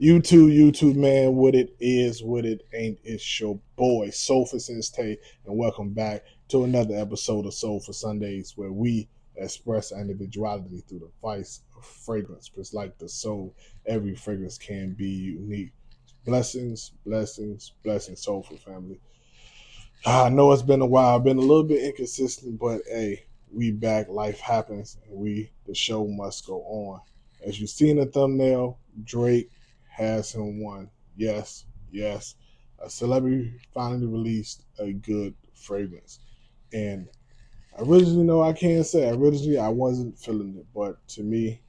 YouTube, man, what it is, what it ain't. It's your boy, Soleful Sundays, and welcome back to another episode of Soleful Sundays, where we express our individuality through the vice of fragrance. Because, like the soul, every fragrance can be unique. Blessings, blessings, blessings, Soulful family. I know it's been a while, been a little bit inconsistent, but hey, we back. Life happens, and the show must go on. As you see in the thumbnail, Drake has him one. Yes, yes. A celebrity finally released a good fragrance. And originally, no, I can't say. Originally, I wasn't feeling it. But to me,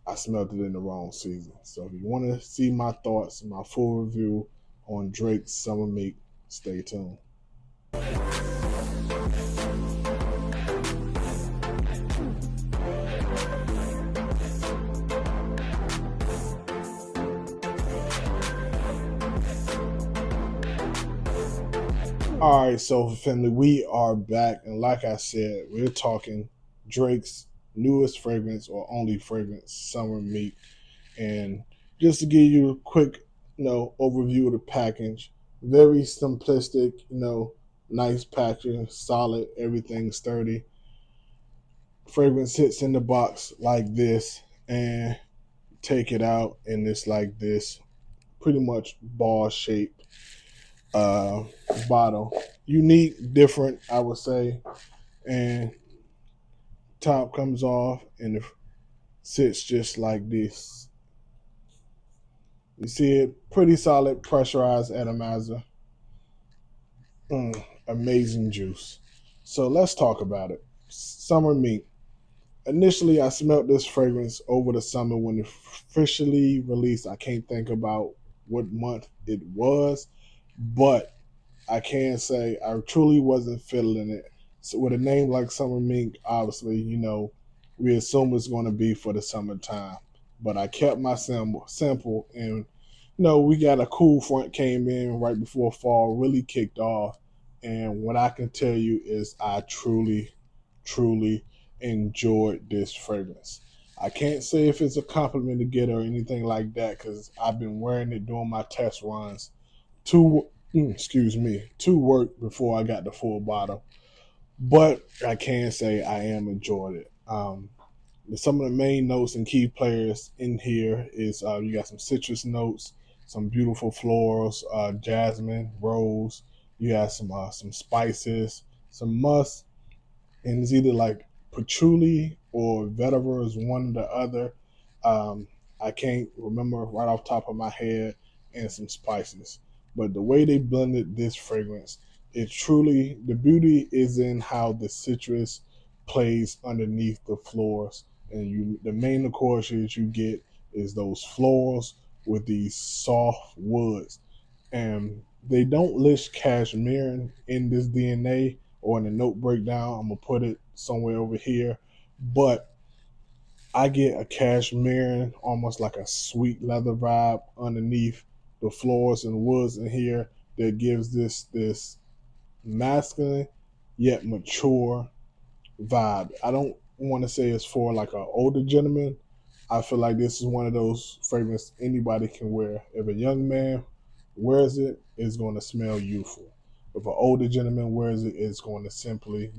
I smelled it in the wrong season. So if you want to see my thoughts, my full review on Drake's Summer Mink, stay tuned. All right, so family, we are back, and like I said, we're talking Drake's newest fragrance or only fragrance, Summer Meat. And just to give you a quick, overview of the package, very simplistic, nice packaging, solid, everything sturdy. Fragrance sits in the box like this, and take it out, and it's like this, pretty much ball shaped uh, bottle. Unique, different, I would say. And top comes off and it sits just like this. You see it, pretty solid pressurized atomizer. Amazing juice. So let's talk about it. Summer Mink. Initially, I smelled this fragrance over the summer when it officially released. I can't think about what month it was, but I can say I truly wasn't feeling it. So with a name like Summer Mink, obviously, we assume it's going to be for the summertime. But I kept my simple, and we got a cool front came in right before fall really kicked off. And what I can tell you is I truly, truly enjoyed this fragrance. I can't say if it's a compliment to get or anything like that because I've been wearing it during my test runs to to work before I got the full bottle. But I can say I am enjoying it. Some of the main notes and key players in here is you got some citrus notes, some beautiful florals, jasmine, rose. You got some spices, some musk, and it's either like patchouli or vetiver is one or the other. Um, I can't remember right off the top of my head, and some spices. But the way they blended this fragrance, it truly the beauty is in how the citrus plays underneath the floors, and the main accords you get is those florals with these soft woods, and they don't list cashmere in this DNA or in the note breakdown. I'm gonna put it somewhere over here, but I get a cashmere, almost like a sweet leather vibe underneath the floors and woods in here that gives this masculine yet mature vibe. I don't want to say it's for like an older gentleman. I feel like this is one of those fragrances anybody can wear. If a young man wears it, it's going to smell youthful. If an older gentleman wears it, it's going to simply,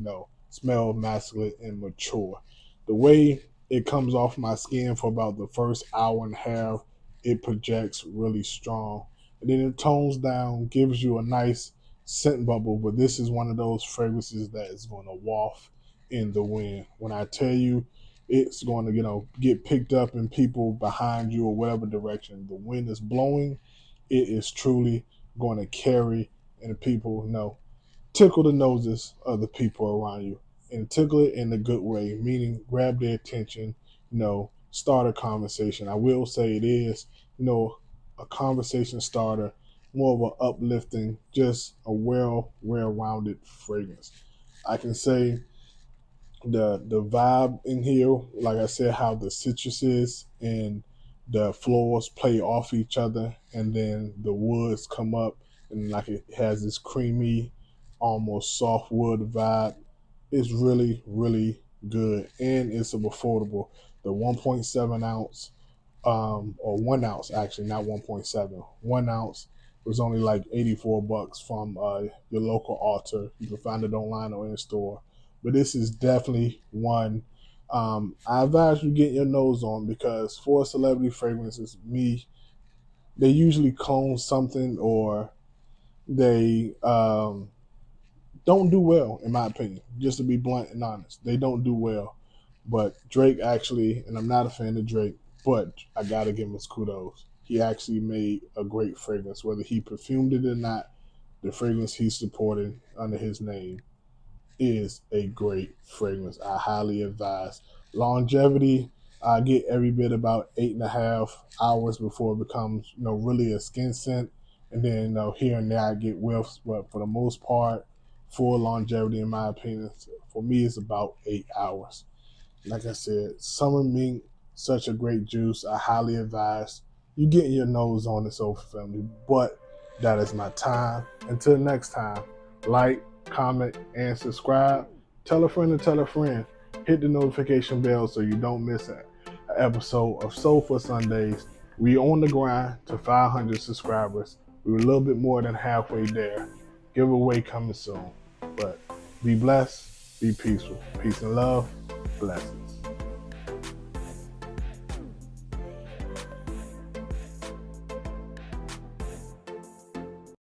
smell masculine and mature. The way it comes off my skin for about the first hour and a half, it projects really strong. And then it tones down, gives you a nice scent bubble, but this is one of those fragrances that is going to waft in the wind. When I tell you it's going to, get picked up in people behind you or whatever direction the wind is blowing, it is truly going to carry and people, tickle the noses of the people around you and tickle it in a good way, meaning grab their attention, start a conversation. I will say it is, a conversation starter, more of an uplifting, just a well-rounded fragrance. I can say the vibe in here, like I said, how the citruses and the floors play off each other, and then the woods come up, and like it has this creamy, almost soft wood vibe. It's really, really good, and it's affordable. The 1.7 ounce or 1 ounce, actually, not 1.7. 1 ounce was only like $84 from your local altar. You can find it online or in store. But this is definitely one I advise you get your nose on, because for celebrity fragrances, they usually clone something, or they don't do well, in my opinion. Just to be blunt and honest, they don't do well. But Drake actually, and I'm not a fan of Drake, but I gotta give him his kudos. He actually made a great fragrance, whether he perfumed it or not. The fragrance he supported under his name is a great fragrance. I highly advise. Longevity, I get every bit about 8.5 hours before it becomes, really a skin scent, and then here and there I get whiffs. But for the most part, full longevity, in my opinion, for me, is about 8 hours. Like I said, Summer Mink, such a great juice. I highly advise you getting your nose on this Soleful Family. But that is my time. Until next time, like, comment, and subscribe. Tell a friend to tell a friend. Hit the notification bell so you don't miss an episode of Soleful Sundays. We on the grind to 500 subscribers. We're a little bit more than halfway there. Giveaway coming soon. But be blessed, be peaceful. Peace and love. Blessings.